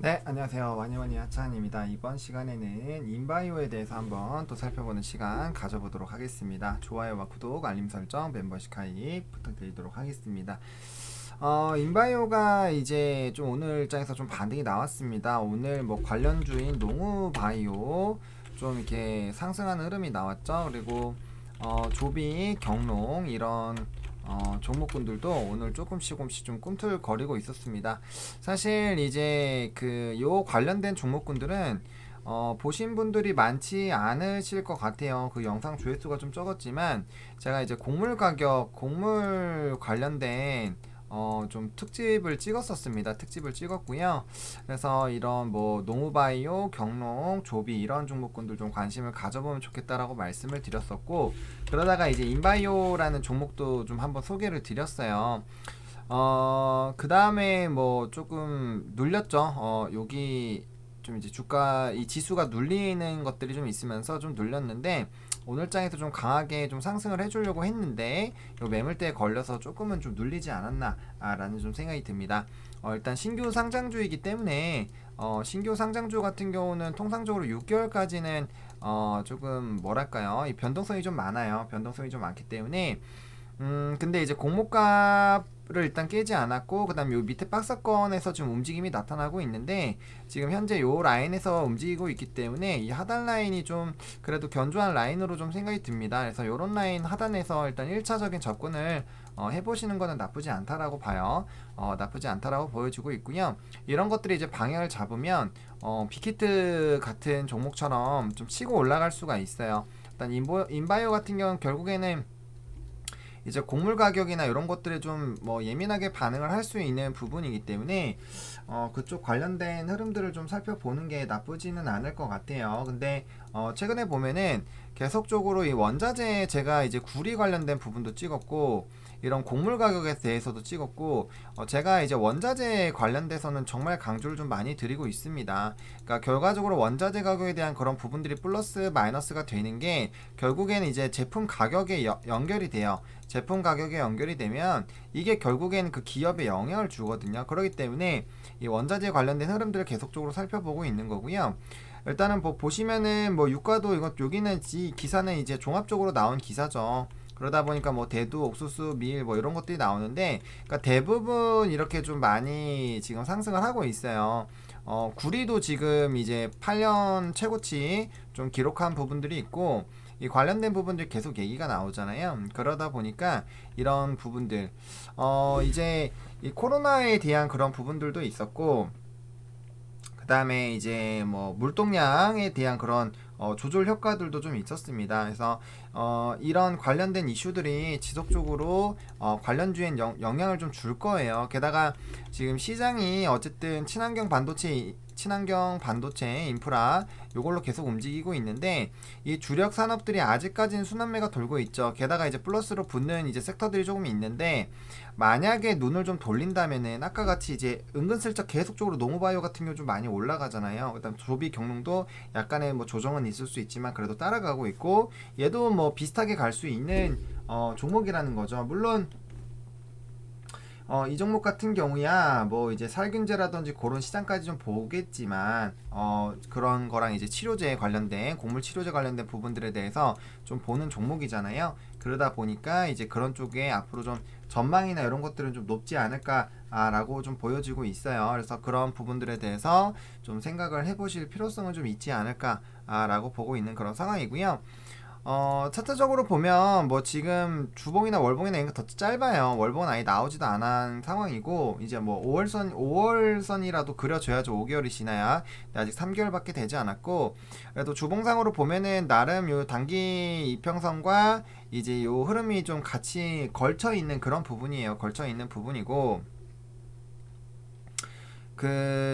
네, 안녕하세요. 와니와니 하찬입니다. 이번 시간에는 인바이오에 대해서 한번 또 살펴보는 시간 가져보도록 하겠습니다. 좋아요와 구독, 알림 설정, 멤버십 가입 부탁드리도록 하겠습니다. 인바이오가 이제 좀 오늘 장에서 좀 반등이 나왔습니다. 오늘 뭐 관련주인 농우바이오 좀 이렇게 상승하는 흐름이 나왔죠. 그리고 조비, 경농 이런 종목군들도 오늘 조금씩 좀 꿈틀거리고 있었습니다. 사실 이제 요 관련된 종목군들은 보신 분들이 많지 않으실 것 같아요. 그 영상 조회수가 좀 적었지만 제가 이제 곡물 관련된 좀 특집을 찍었었습니다. 특집을 찍었고요. 그래서 이런 뭐 농우바이오, 경농, 조비 이런 종목군들 좀 관심을 가져보면 좋겠다라고 말씀을 드렸었고, 그러다가 이제 인바이오라는 종목도 좀 한번 소개를 드렸어요. 그 다음에 뭐 조금 눌렸죠. 여기 좀 이제 주가 이 지수가 눌리는 것들이 좀 있으면서 좀 눌렸는데 오늘 장에서 좀 강하게 좀 상승을 해주려고 했는데 요 매물대에 걸려서 조금은 좀 눌리지 않았나 라는 좀 생각이 듭니다. 일단 신규 상장주이기 때문에 신규 상장주 같은 경우는 통상적으로 6개월까지는 조금 뭐랄까요, 이 변동성이 좀 많아요. 변동성이 좀 많기 때문에 근데 이제 공모가를 일단 깨지 않았고, 그 다음 요 밑에 박스권에서 지금 움직임이 나타나고 있는데, 지금 현재 요 라인에서 움직이고 있기 때문에, 이 하단 라인이 좀, 그래도 견조한 라인으로 좀 생각이 듭니다. 그래서 요런 라인 하단에서 일단 1차적인 접근을 해보시는 거는 나쁘지 않다라고 봐요. 나쁘지 않다라고 보여주고 있고요. 이런 것들이 이제 방향을 잡으면, 빅히트 같은 종목처럼 좀 치고 올라갈 수가 있어요. 일단 인바이오 같은 경우는 결국에는 이제 곡물 가격이나 이런 것들에 좀 뭐 예민하게 반응을 할 수 있는 부분이기 때문에 그쪽 관련된 흐름들을 좀 살펴보는 게 나쁘지는 않을 것 같아요. 근데 최근에 보면은 계속적으로 이 원자재, 제가 이제 구리 관련된 부분도 찍었고 이런 곡물 가격에 대해서도 찍었고, 제가 이제 원자재 관련돼서는 정말 강조를 좀 많이 드리고 있습니다. 그러니까 결과적으로 원자재 가격에 대한 그런 부분들이 플러스 마이너스가 되는 게 결국에는 이제 제품 가격에 연결이 돼요. 제품 가격에 연결이 되면 이게 결국에는 그 기업에 영향을 주거든요. 그렇기 때문에 이 원자재 관련된 흐름들을 계속적으로 살펴보고 있는 거고요. 일단은 뭐 보시면은 뭐 유가도 여기는 이 기사는 이제 종합적으로 나온 기사죠. 그러다 보니까 뭐 대두, 옥수수, 밀 뭐 이런 것들이 나오는데, 그러니까 대부분 이렇게 좀 많이 지금 상승을 하고 있어요. 구리도 지금 이제 8년 최고치 좀 기록한 부분들이 있고, 이 관련된 부분들 계속 얘기가 나오잖아요. 그러다 보니까 이런 부분들, 이제 이 코로나에 대한 그런 부분들도 있었고, 그 다음에 이제 뭐 물동량에 대한 그런 조절 효과들도 좀 있었습니다. 그래서 이런 관련된 이슈들이 지속적으로 관련주엔 영향을 좀 줄 거예요. 게다가 지금 시장이 어쨌든 친환경 반도체 인프라 요걸로 계속 움직이고 있는데, 이 주력 산업들이 아직까지는 순환매가 돌고 있죠. 게다가 이제 플러스로 붙는 이제 섹터들이 조금 있는데, 만약에 눈을 좀 돌린다면은 아까 같이 이제 은근슬쩍 계속적으로 농우바이오 같은 경우 좀 많이 올라가잖아요. 그다음 조비 경농도 약간의 뭐 조정은 있을 수 있지만 그래도 따라가고 있고, 얘도 뭐 비슷하게 갈 수 있는 종목이라는 거죠. 물론 이 종목 같은 경우야 뭐 이제 살균제라든지 그런 시장까지 좀 보겠지만, 그런 거랑 이제 치료제 관련된 곡물 치료제 관련된 부분들에 대해서 좀 보는 종목이잖아요. 그러다 보니까 이제 그런 쪽에 앞으로 좀 전망이나 이런 것들은 좀 높지 않을까라고 좀 보여지고 있어요. 그래서 그런 부분들에 대해서 좀 생각을 해보실 필요성은 좀 있지 않을까라고 보고 있는 그런 상황이고요. 차트적으로 보면 뭐 지금 주봉이나 월봉이나 이런 거 더 짧아요. 월봉은 아예 나오지도 않은 상황이고, 이제 뭐 5월선이라도 그려줘야죠. 5개월이 지나야. 근데 아직 3개월밖에 되지 않았고, 그래도 주봉상으로 보면은 나름 요 단기 이평선과 이제 요 흐름이 좀 같이 걸쳐 있는 그런 부분이에요. 걸쳐 있는 부분이고,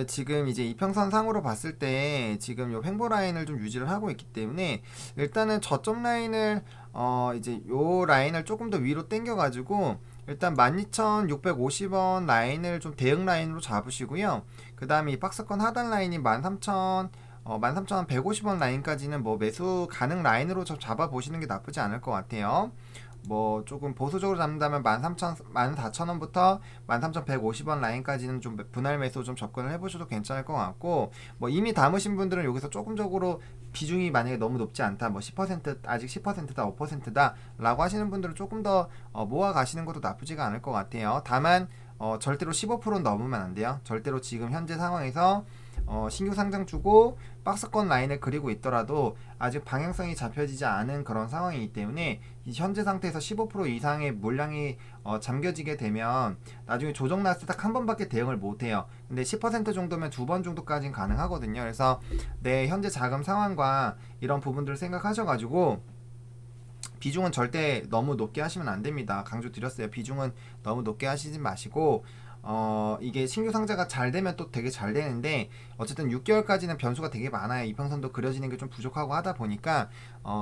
지금 이제 이평선 상으로 봤을 때 지금 요 횡보 라인을 좀 유지를 하고 있기 때문에, 일단은 저점 라인을 이제 요 라인을 조금 더 위로 당겨 가지고 일단 12,650원 라인을 좀 대응 라인으로 잡으시고요. 그 다음에 이 박스권 하단 라인이 13,150원 라인까지는 뭐 매수 가능 라인으로 잡아 보시는 게 나쁘지 않을 것 같아요. 뭐 조금 보수적으로 잡는다면 14,000원부터 13,150원 라인까지는 좀 분할 매수 좀 접근을 해보셔도 괜찮을 것 같고, 뭐 이미 담으신 분들은 여기서 조금적으로 비중이 만약에 너무 높지 않다, 뭐 10% 아직 10%다 5%다 라고 하시는 분들은 조금 더 모아 가시는 것도 나쁘지가 않을 것 같아요. 다만 절대로 15%는 넘으면 안 돼요. 절대로 지금 현재 상황에서 신규 상장 주고 박스권 라인을 그리고 있더라도 아직 방향성이 잡혀지지 않은 그런 상황이기 때문에 이 현재 상태에서 15% 이상의 물량이 잠겨지게 되면 나중에 조정 났을 때 딱 한 번밖에 대응을 못 해요. 근데 10% 정도면 두 번 정도까지는 가능하거든요. 그래서 내 현재 자금 상황과 이런 부분들을 생각하셔가지고 비중은 절대 너무 높게 하시면 안 됩니다. 강조 드렸어요. 비중은 너무 높게 하시지 마시고, 이게 신규 상자가 잘 되면 또 되게 잘 되는데, 어쨌든 6개월까지는 변수가 되게 많아요. 이평선도 그려지는 게 좀 부족하고 하다 보니까,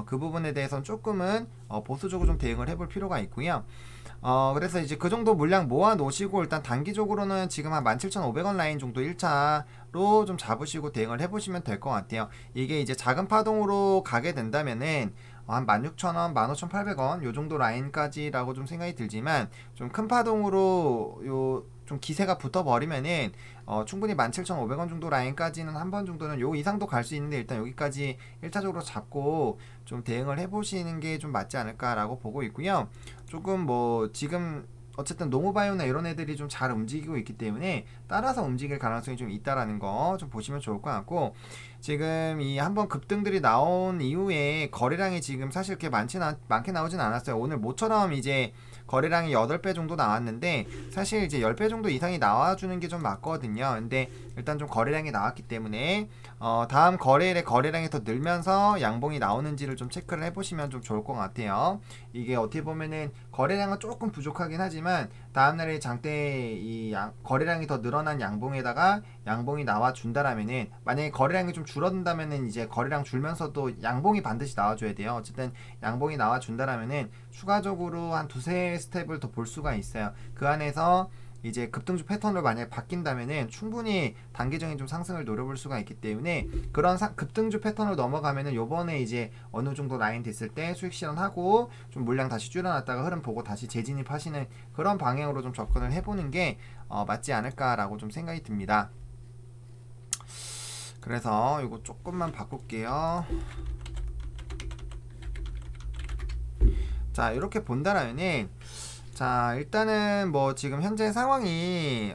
그 부분에 대해서는 조금은 보수적으로 좀 대응을 해볼 필요가 있고요. 그래서 이제 그 정도 물량 모아 놓으시고, 일단 단기적으로는 지금 한 17,500원 라인 정도 1차로 좀 잡으시고 대응을 해보시면 될 것 같아요. 이게 이제 작은 파동으로 가게 된다면은 한 16,000원, 15,800원 요 정도 라인까지라고 좀 생각이 들지만, 좀 큰 파동으로 요 좀 기세가 붙어버리면은 충분히 17,500원 정도 라인까지는 한 번 정도는 요 이상도 갈 수 있는데, 일단 여기까지 1차적으로 잡고 좀 대응을 해보시는 게 좀 맞지 않을까라고 보고 있고요. 조금 뭐 지금 어쨌든 노모바이오나 이런 애들이 좀 잘 움직이고 있기 때문에 따라서 움직일 가능성이 좀 있다라는 거 좀 보시면 좋을 것 같고, 지금 이 한번 급등들이 나온 이후에 거래량이 지금 사실 그렇게 많게 나오진 않았어요. 오늘 모처럼 이제 거래량이 8배 정도 나왔는데, 사실 이제 10배 정도 이상이 나와주는 게 좀 맞거든요. 근데 일단 좀 거래량이 나왔기 때문에 다음 거래일에 거래량이 더 늘면서 양봉이 나오는지를 좀 체크를 해보시면 좀 좋을 것 같아요. 이게 어떻게 보면은 거래량은 조금 부족하긴 하지만 다음날에 장대 거래량이 더 늘어난 양봉에다가 양봉이 나와준다라면은, 만약에 거래량이 좀 줄어든다면은 이제 거래량 줄면서도 양봉이 반드시 나와줘야 돼요. 어쨌든 양봉이 나와준다라면은 추가적으로 한 두세 스텝을 더 볼 수가 있어요. 그 안에서 이제 급등주 패턴으로 만약에 바뀐다면은 충분히 단기적인 좀 상승을 노려볼 수가 있기 때문에, 그런 급등주 패턴으로 넘어가면은 요번에 이제 어느 정도 라인 됐을 때 수익 실현하고 좀 물량 다시 줄여놨다가 흐름 보고 다시 재진입하시는 그런 방향으로 좀 접근을 해보는 게 맞지 않을까라고 좀 생각이 듭니다. 그래서 이거 조금만 바꿀게요. 자, 이렇게 본다라면은, 자, 일단은 뭐 지금 현재 상황이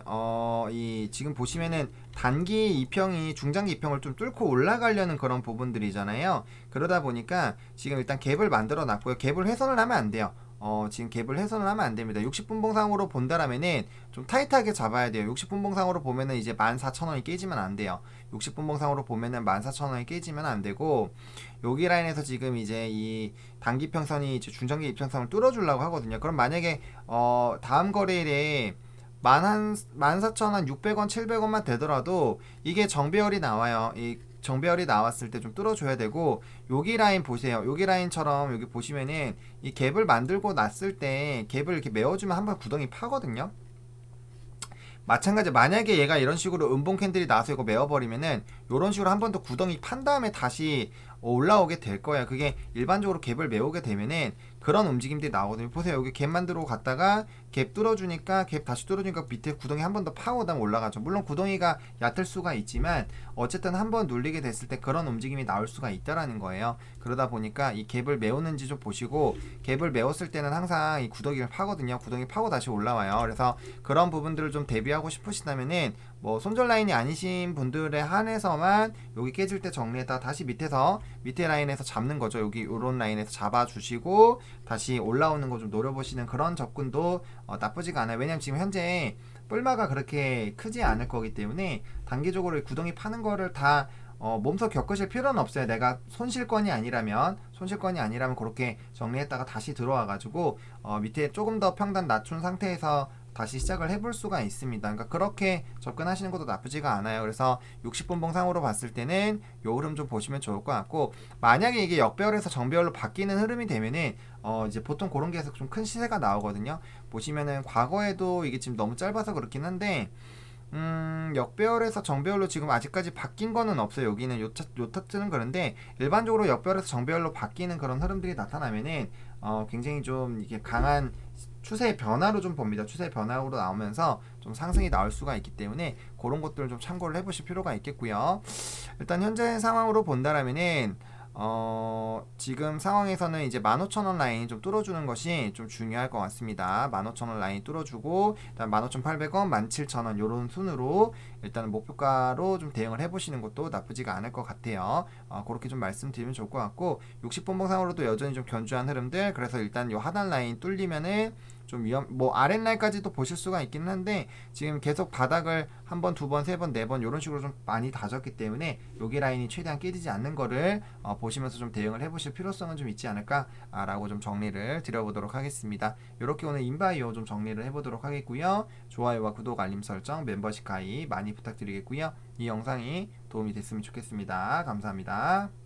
지금 보시면은 단기 이평이 중장기 이평을 좀 뚫고 올라가려는 그런 부분들이잖아요. 그러다 보니까 지금 일단 갭을 만들어 놨고요. 갭을 훼손을 하면 안 돼요. 지금 갭을 훼손을 하면 안 됩니다. 60분봉상으로 본다라면은 좀 타이트하게 잡아야 돼요. 60분봉상으로 보면은 이제 14,000원이 깨지면 안 돼요. 60분봉상으로 보면은 14,000원이 깨지면 안 되고, 여기 라인에서 지금 이제 이 단기 평선이 이제 중장기 이평선을 뚫어주려고 하거든요. 그럼 만약에 다음 거래일에 14,600원, 700원만 되더라도 이게 정배열이 나와요. 이 정배열이 나왔을 때 좀 뚫어줘야 되고, 여기 라인 보세요. 여기 라인처럼 여기 보시면은 이 갭을 만들고 났을 때 갭을 이렇게 메워주면 한번 구덩이 파거든요. 마찬가지, 만약에 얘가 이런 식으로 음봉 캔들이 나와서 이거 메워버리면은 이런 식으로 한 번 더 구덩이 판 다음에 다시 올라오게 될 거예요. 그게 일반적으로 갭을 메우게 되면은 그런 움직임들이 나오거든요. 보세요. 여기 갭 만들어 갔다가 갭 뚫어주니까, 갭 다시 뚫어주니까 밑에 구덩이 한 번 더 파고 다음 올라가죠. 물론 구덩이가 얕을 수가 있지만 어쨌든 한 번 눌리게 됐을 때 그런 움직임이 나올 수가 있다라는 거예요. 그러다 보니까 이 갭을 메우는지 좀 보시고, 갭을 메웠을 때는 항상 이 구덩이를 파거든요. 구덩이 파고 다시 올라와요. 그래서 그런 부분들을 좀 대비하고 싶으시다면은 뭐 손절 라인이 아니신 분들에 한해서만 여기 깨질 때 정리했다가 다시 밑에 라인에서 잡는 거죠. 여기 요런 라인에서 잡아주시고 다시 올라오는 거 좀 노려보시는 그런 접근도 나쁘지가 않아요. 왜냐면 지금 현재 뿔마가 그렇게 크지 않을 거기 때문에 단기적으로 구덩이 파는 거를 다 몸소 겪으실 필요는 없어요. 내가 손실권이 아니라면 그렇게 정리했다가 다시 들어와가지고 밑에 조금 더 평단 낮춘 상태에서 다시 시작을 해볼 수가 있습니다. 그러니까 그렇게 접근하시는 것도 나쁘지가 않아요. 그래서 60분봉상으로 봤을 때는 요 흐름 좀 보시면 좋을 것 같고, 만약에 이게 역배열에서 정배열로 바뀌는 흐름이 되면은 이제 보통 그런 게에서 좀 큰 시세가 나오거든요. 보시면은 과거에도 이게 지금 너무 짧아서 그렇긴 한데 역배열에서 정배열로 지금 아직까지 바뀐 거는 없어요. 여기는 요 차트는 그런데 일반적으로 역배열에서 정배열로 바뀌는 그런 흐름들이 나타나면은 굉장히 좀 이게 강한 추세의 변화로 좀 봅니다. 추세의 변화로 나오면서 좀 상승이 나올 수가 있기 때문에 그런 것들을 좀 참고를 해보실 필요가 있겠고요. 일단 현재 상황으로 본다라면은 지금 상황에서는 이제 15,000원 라인 좀 뚫어주는 것이 좀 중요할 것 같습니다. 15,000원 라인 뚫어주고 일단 15,800원, 17,000원 요런 순으로 일단 목표가로 좀 대응을 해보시는 것도 나쁘지가 않을 것 같아요. 그렇게 좀 말씀드리면 좋을 것 같고 60분봉상으로도 여전히 좀 견주한 흐름들, 그래서 일단 요 하단 라인 뚫리면은 좀 뭐 아랫날까지도 보실 수가 있기는 한데 지금 계속 바닥을 한 번, 두 번, 세 번, 네 번 이런 식으로 좀 많이 다졌기 때문에 여기 라인이 최대한 깨지지 않는 거를 보시면서 좀 대응을 해보실 필요성은 좀 있지 않을까라고 좀 정리를 드려보도록 하겠습니다. 이렇게 오늘 인바이오 좀 정리를 해보도록 하겠고요. 좋아요와 구독, 알림 설정, 멤버십 가입 많이 부탁드리겠고요. 이 영상이 도움이 됐으면 좋겠습니다. 감사합니다.